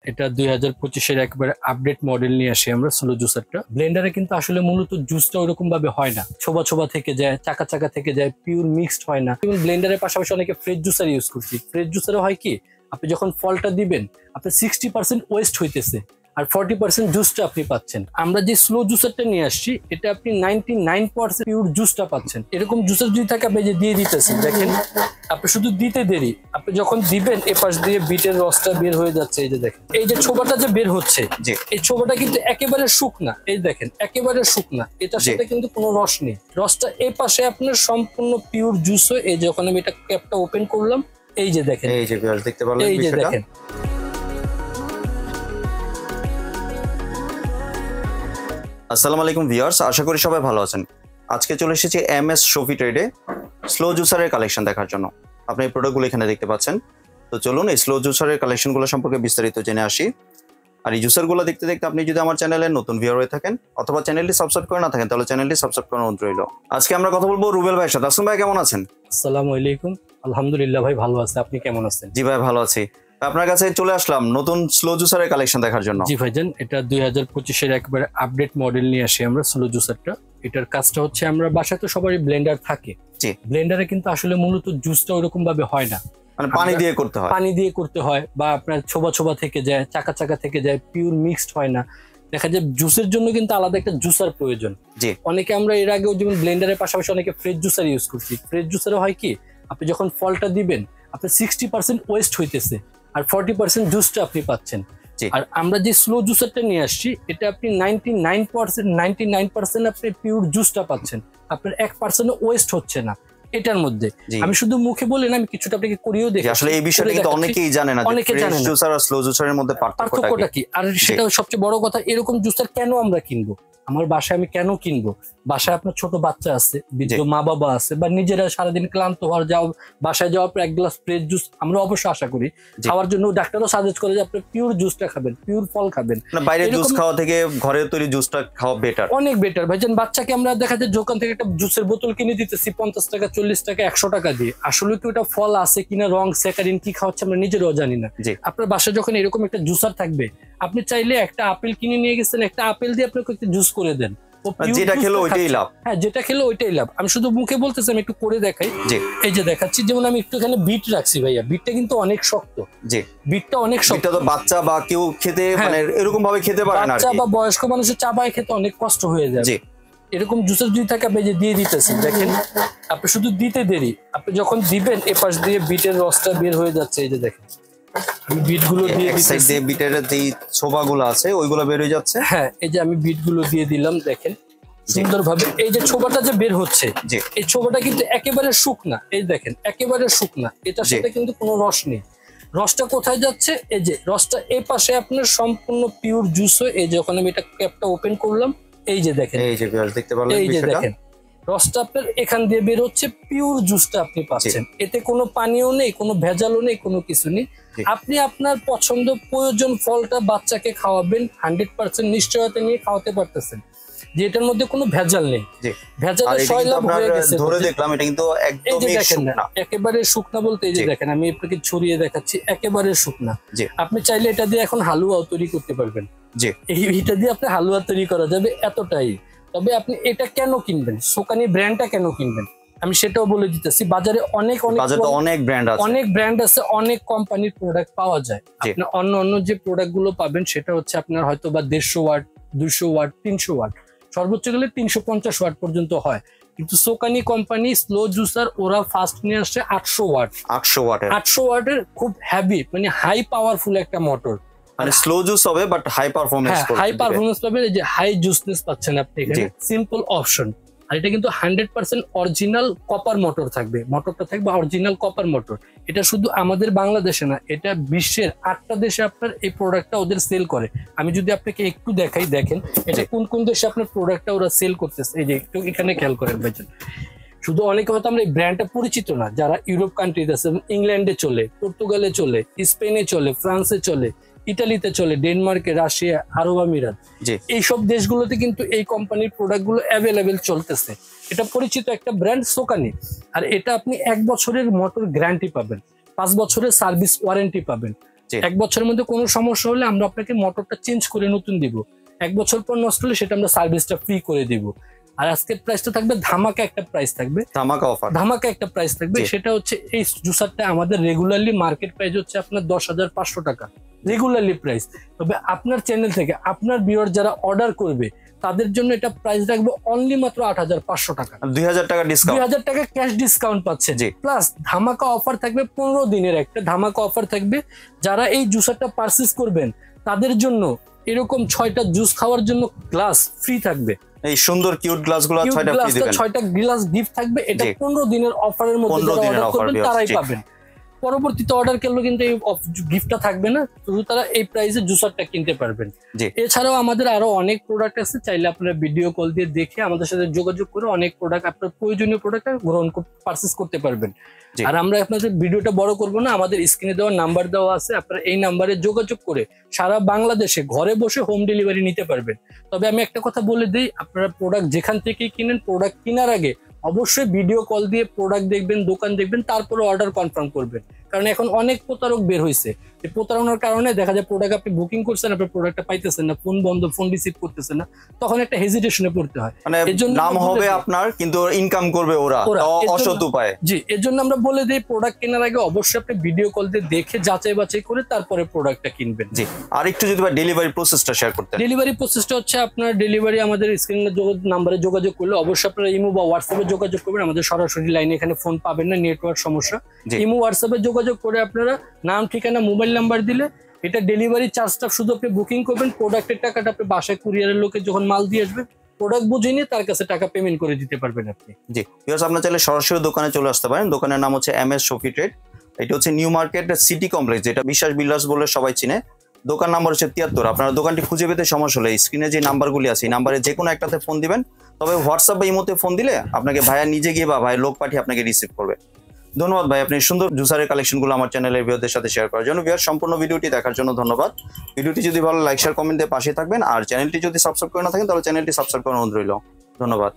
এটা 2025-এর একবারে update model নিয়ে আসি আমরা স্লো জুসারটা। ব্লেন্ডারে কিন্তু আসলে মূলত জুসটা ওরকম ভাবে হয় না, ছোবা ছোবা থেকে যায়, চাকা চাকা থেকে যায়, পিওর মিক্সড হয় না। এবং ব্লেন্ডারের পাশাপাশি অনেকে ফ্রেশ জুসার ইউজ করছি। ফ্রেশ জুসারে হয় কি, আপনি যখন ফলটা দিবেন আপনার 60% ওয়েস্ট হইতেছে আর 40% জুসটা আপনি পাচ্ছেন। আমরা যে স্লো জুসারটা নিয়ে আসছি এটা আপনি 99% পিওর জুসটা পাচ্ছেন। এরকম জুসার যদি থাকে আপনি যে দিয়ে দিতেছেন, দেখেন আপনি শুধু দিতে দেরি, আপনি যখন দিবেন এপাশ দিয়ে বিটের রসটা বের হয়ে যাচ্ছে। এই যে দেখেন, এই যে ছোবাটা যে বের হচ্ছে, এই ছোবাটা কিন্তু একেবারে শুকনা। এই দেখেন একেবারে শুকনা, এটার সাথে কিন্তু কোনো রস নেই। রসটা এই পাশে আপনার সম্পূর্ণ পিওর জুস হয়ে, এই যখন আমি এটা ক্যাপটা ওপেন করলাম, এই যে দেখেন, এই যে দেখতে পারলেন, এই যে দেখেন। আসসালামু আলাইকুম ভিউয়ার্স, আশা করি সবাই ভালো আছেন। আজকে চলে এসেছি এমএস শফি ট্রেডে স্লো জুসারের কালেকশন দেখার জন্য। আপনি এই প্রোডাক্টগুলো এখানে দেখতে পাচ্ছেন। তো চলুন এই স্লো জুসারের কালেকশনগুলো সম্পর্কে বিস্তারিত জেনে আসি। আর এই জুসারগুলো দেখতে দেখতে আপনি যদি আমার চ্যানেলে নতুন ভিউয়ার হয়ে থাকেন অথবা চ্যানেলটি সাবস্ক্রাইব করে না থাকেন, তাহলে চ্যানেলটি সাবস্ক্রাইব করার অনুরোধ রইল। আজকে আমরা কথা বলবো রুবেল ভাইয়ের সাথে। আসুন ভাই, কেমন আছেন? আসসালামু আলাইকুম। আলহামদুলিল্লাহ ভাই, ভালো আছে। আপনি কেমন আছেন? জি ভাই, ভালো আছি। আপনার কাছে চলে আসলাম নতুন স্লো জুসারের কালেকশন দেখার জন্য। জি ভাইজান, এটা 2025-এর একবারে আপডেট মডেল নিয়ে আসি আমরা স্লো জুসারটা। এটার কাজটা হচ্ছে, আমরা বাসায় তো সবারই ব্লেন্ডার থাকে। জি। ব্লেন্ডারে কিন্তু আসলে মূলত জুসটা ওরকম ভাবে হয় না, মানে পানি দিয়ে করতে হয়, পানি দিয়ে করতে হয়, বা আপনার ছোবা ছোবা থেকে যায়, চাকা চাকা থেকে যায়, পিওর মিক্সড হয় না। দেখা যায় জুসের জন্য কিন্তু আলাদা একটা জুসার প্রয়োজন। জি। অনেকে আমরা এর আগেও যেমন ব্লেন্ডারের পাশাপাশি অনেকে ফ্রেশ জুসার ইউজ করছি। ফ্রেশ জুসারে হয় কি, আপনি যখন ফলটা দিবেন আপনার 60% ওয়েস্ট হইতেছে আর 40% জুসটা আপনি পাচ্ছেন। আর আমরা যে স্লো জুসারটা নিয়ে আসছি এটা আপনি 99% আপনি পিওর জুসটা পাচ্ছেন। আপনার 1% ওয়েস্ট হচ্ছে না এটার মধ্যে। আমি শুধু মুখে বলি না, আমি কিছুটা আপনাকে করিয়েও দেখি। আসলে এই বিষয়টা কিন্তু অনেকেই জানে না, অনেকে জানে না জুসার আর স্লো জুসারের মধ্যে পার্থক্যটা কি। আর সেটা সবচেয়ে বড় কথা, এরকম জুসার কেন আমরা কিনবো? আমার বাসায় আমি কেন কিনবো? বাসায় আপনার ছোট বাচ্চা আছে, বৃদ্ধ মা বাবা আছে, বা নিজেরা সারাদিন ক্লান্ত হওয়ার বাসায় যাওয়ার পর এক গ্লাস ফ্রেশ জুস আমরা অবশ্যই আশা করি খাওয়ার জন্য। ডাক্তারও সাজেস্ট করে যে আপনি পিওর জুসটা খাবেন, পিওর ফল খাবেন। বাইরে জুস খাওয়া থেকে ঘরে তৈরি জুসটা খাওয়া বেটার, অনেক বেটার ভাইজান। বাচ্চাকে আমরা দেখা যায় দোকান থেকে একটা জুসের বোতল কিনে দিতেছি 50 টাকা, 40 টাকা, 100 টাকা দিয়ে। আসলে কি ওটা ফল আছে কিনা, রং স্যাকারিন কি খাওয়াচ্ছে আমরা নিজেরাও জানি না। আপনার বাসায় যখন এরকম একটা জুসার থাকবে, আপনি চাইলে একটা আপেল কিনে নিয়ে গেছেন, একটা আপেল দিয়ে আপনাকে একটা জুস করে দেন, যেটা খেলো ওইটাই লাভ। হ্যাঁ, যেটা খেলো ওইটাই লাভ। আমি শুধু মুখে বলতেছি, আমি একটু করে দেখাই। এই যে দেখাচ্ছি, যেমন আমি একটু এখানে বিট রাখছি ভাইয়া। বিটটা কিন্তু অনেক শক্ত। বিটটা অনেক শক্ত, তো বাচ্চা বা কেউ খেতে মানে এরকম ভাবে খেতে পারে না। বাচ্চা বা বয়স্ক মানুষের চাবায় খেতে অনেক কষ্ট হয়ে যায়। এরকম জুসের যদি থাকে আপনি যে দিয়ে দিতেছেন, দেখেন আপনি শুধু দিতে দেরি, আপনি যখন দিবেন এপাশ দিয়ে বিটের রসটা বের হয়ে যাচ্ছে। এই যে দেখেন, আমি বিটগুলো দিয়ে দিতেছি, বিটের যে ছোবাগুলো আছে ওইগুলো বের হয়ে যাচ্ছে। হ্যাঁ, এই যে আমি বিটগুলো দিয়ে দিলাম, দেখেন সুন্দরভাবে এই যে ছোবাটা যে বের হচ্ছে, এই ছোবাটা কিন্তু একেবারে শুকনা। এই দেখেন একেবারে শুকনা, এটার সাথে কিন্তু কোনো রস নেই। রসটা কোথায় যাচ্ছে? এই যে রসটা এই পাশে আপনার সম্পূর্ণ পিওর জুস হয়ে, এই যখন আমি এটা ক্যাপটা ওপেন করলাম, এই যে দেখেন, এই যে দেখতে পারলেন, এই যে দেখেন রসটা আপনার এখান দিয়ে বের হচ্ছে, পিওর জুসটা আপনি পাচ্ছেন। এতে কোনো পানিও নেই, কোনো ভেজালও নেই, কোনো কিছু নেই। আপনি আপনার পছন্দ প্রয়োজন ফলটা বাচ্চাকে খাওয়াবেন, 100% নিশ্চয়তা নিয়ে খাওয়াতে পারতেছেন যে এটার মধ্যে কোনো ভেজাল নেই। ভেজালের সয়লাভ হয়ে গেছে। ধরে দেখলাম এটা কিন্তু একদমই শুকনা, একেবারে শুকনা বলতে এই যে দেখেন, আমি আপনাকে ছড়িয়ে দেখাচ্ছি, একেবারে শুকনা। আপনি চাইলে এটা দিয়ে এখন হালুয়াও তৈরি করতে পারবেন। এইটা দিয়ে আপনি হালুয়া তৈরি করা যাবে, এতটাই। তবে আপনি এটা কেন কিনবেন, সোকানি ব্র্যান্ডটা কেন কিনবেন, আমি সেটাও বলে দিতেছি। বাজারে অনেক ব্র্যান্ড আছে, অনেক কোম্পানির প্রোডাক্ট পাওয়া যায়। আপনি অন্য যে প্রোডাক্ট গুলো পাবেন সেটা হচ্ছে আপনার হয়তো বা 150 ওয়াট, 200 ওয়াট, 300 ওয়াট, সর্বোচ্চ গেলে 350 ওয়াট পর্যন্ত হয়। কিন্তু সোকানি কোম্পানি স্লো জুসার ওরা ফার্স্ট নিয়ে আসছে 800 ওয়াট। 800 ওয়াটের খুব হেভি, মানে হাই পাওয়ারফুল একটা মোটর। মানে স্লো জুস হবে বাট হাই পারফরম্যান্স করবে, হাই পারফরম্যান্স পাবেন। এই যে হাই জুসনেস পাচ্ছেন আপনি এখানে, সিম্পল অপশন। আর এটা কিন্তু 100% অরিজিনাল কপার মোটর থাকবে। মোটরটা থাকবে অরিজিনাল কপার মোটর। এটা শুধু আমাদের বাংলাদেশে না, এটা বিশ্বের 8টা দেশে আপনার এই প্রোডাক্টটা ওদের সেল করে। আমি যদি আপনাকে একটু দেখাই, দেখেন এটা কোন কোন দেশে আপনার প্রোডাক্টটা ওরা সেল করতেছে। এই যে একটু এখানে খেয়াল করেন ভাইজান। শুধু অনেকে হয়তো আমরা এই ব্র্যান্ডটা পরিচিত না, যারা ইউরোপ কান্ট্রিতে আছে, ইংল্যান্ডে চলে, পর্তুগালে চলে, স্পেনে চলে, ফ্রান্সে চলে, ইটালিতে চলে, ডেনমার্কে, রাশিয়া, আরব আমিরাত, এইসব দেশগুলোতে কিন্তু এই কোম্পানির প্রোডাক্ট গুলো অ্যাভেলেবেল চলতেছে। এটা পরিচিত একটা ব্র্যান্ড সোকানি। আর এটা আপনি 1 বছরের মোটর গ্যারান্টি পাবেন, 5 বছরের সার্ভিস ওয়ারেন্টি পাবেন। 1 বছরের মধ্যে কোনো সমস্যা হলে আমরা আপনাকে মোটরটা চেঞ্জ করে নতুন দিব। 1 বছর পর নষ্ট হলে সেটা আমরা সার্ভিসটা ফ্রি করে দিব। আর আজকের প্রাইসটা থাকবে ধামাকা একটা প্রাইস থাকবে, ধামাকা একটা প্রাইস থাকবে। সেটা হচ্ছে এই জুসারটা আমাদের রেগুলারলি মার্কেট প্রাইস হচ্ছে আপনার 10,500 টাকা রেগুলারলি প্রাইস। তবে আপনার চ্যানেল থেকে আপনার ভিউয়ার যারা অর্ডার করবে তাদের জন্য এটা প্রাইস রাখবো অনলি মাত্র 8,500 টাকা। 2,000 টাকা ডিসকাউন্ট, 2,000 টাকা ক্যাশ ডিসকাউন্ট পাচ্ছে। প্লাস ধামাকা অফার থাকবে, 15 দিনের একটা ধামাকা অফার থাকবে। যারা এই জুসারটা পারচেজ করবেন তাদের জন্য এরকম 6টা জুস খাওয়ার জন্য গ্লাস ফ্রি থাকবে। এই সুন্দর কিউট গ্লাসগুলো 6টা ফ্রি দিবেন, 6টা গ্লাস গিফট থাকবে। এটা 15 দিনের অফারের মধ্যে যারা অর্ডার করবেন তারাই পাবেন। পরবর্তীতে অর্ডার করলে কিন্তু এই গিফটটা থাকবে না, শুধু তারা এই প্রাইসে জুসারটা কিনতে পারবেন। এছাড়াও আমাদের আরো অনেক প্রোডাক্ট আছে, চাইলে আপনারা ভিডিও কল দিয়ে দেখে আমাদের সাথে যোগাযোগ করে অনেক প্রোডাক্ট আপনার প্রয়োজনীয় প্রোডাক্ট পারচেজ করতে পারবেন। আর আমরা আপনাদের ভিডিওটা বড় করব না, আমাদের স্ক্রিনে দেওয়া নাম্বার দেওয়া আছে, আপনারা এই নাম্বারে যোগাযোগ করে সারা বাংলাদেশে ঘরে বসে হোম ডেলিভারি নিতে পারবেন। তবে আমি একটা কথা বলে দিই, আপনারা প্রোডাক্ট যেখান থেকেই কিনেন, প্রোডাক্ট কেনার আগে অবশ্যই ভিডিও কল দিয়ে প্রোডাক্ট দেখবেন, দোকান দেখবেন, তারপরে অর্ডার কনফার্ম করবেন। কারণ এখন অনেক প্রতারক বের হয়েছে, এই প্রতারণার কারণে দেখা যায় প্রোডাক্ট আপনি বুকিং করছেন, আপনার প্রোডাক্টটা পাইতেছেন না, ফোন বন্ধ, ফোন রিসিভ করতেছেন না, তখন একটা হেজিটেশনে পড়তে হয়। মানে নাম হবে আপনার কিন্তু ইনকাম করবে ওরা অসৎ উপায়ে। জি, এর জন্য আমরা বলে দিই প্রোডাক্ট কেনার আগে অবশ্যই আপনি ভিডিও কল দিয়ে দেখে যাচাই বাছাই করে তারপরে প্রোডাক্টটা কিনবেন। জি, আর একটু যদি ডেলিভারি প্রসেসটা শেয়ার করতেন। ডেলিভারি প্রসেসটা হচ্ছে আপনার ডেলিভারি আমাদের স্ক্রিনে নাম্বারে যোগাযোগ করলে অবশ্যই আপনারা ইমো বা হোয়াটসঅ্যাপে যোগাযোগ করবেন। আমাদের সরাসরি লাইনে এখানে ফোন পাবেন না, নেটওয়ার্ক সমস্যা। ইমো হোয়াটসঅ্যাপে যোগাযোগ করে আপনারা নাম, ঠিকানা, মোবাইল নাম্বার দিলে এটা ডেলিভারি চার্জটা শুধু আপনি বুকিং করবেন, প্রোডাক্টের টাকাটা আপনি বাসায় কুরিয়ারের লোকে যখন মাল দিয়ে আসবে প্রোডাক্ট বুঝে নিয়ে তার কাছে টাকা পেমেন্ট করে দিতে পারবেন আপনি। জি, ভিউয়ার্স আপনারা চাইলে সরাসরি দোকানে চলে আসতে পারেন। দোকানের নাম হচ্ছে MS শফি ট্রেড। এটা হচ্ছে নিউ মার্কেট সিটি কমপ্লেক্স, যেটা বিশ্বাস বিল্ডার্স বলে সবাই চিনে। দোকান নাম্বার হচ্ছে 73। আপনারা দোকানটি খুঁজে পেতে সমস্যা হলে স্ক্রিনে যে নাম্বারগুলি আছে এই নাম্বারে যে কোনো একটাতে ফোন দিবেন। তবে হোয়াটসঅ্যাপ বা ইমোতে ফোন দিলে আপনাকে ভাইয়া নিজে গিয়ে বা ভাইয়ের লোক পাঠিয়ে আপনাকে রিসিভ করবে। ধন্যবাদ ভাই, আপনি সুন্দর জুসারের কালেকশনগুলো আমার চ্যানেলের ভিউয়ারদের সাথে শেয়ার করার জন্য। ভিউয়ার সম্পূর্ণ ভিডিওটি দেখার জন্য ধন্যবাদ। ভিডিওটি যদি ভালো লাইক, শেয়ার, কমেন্ট দিয়ে পাশে থাকবেন। আর চ্যানেলটি যদি সাবস্ক্রাইব করে না থাকেন তাহলে চ্যানেলটি সাবস্ক্রাইব করার অনুরোধ রইল। ধন্যবাদ।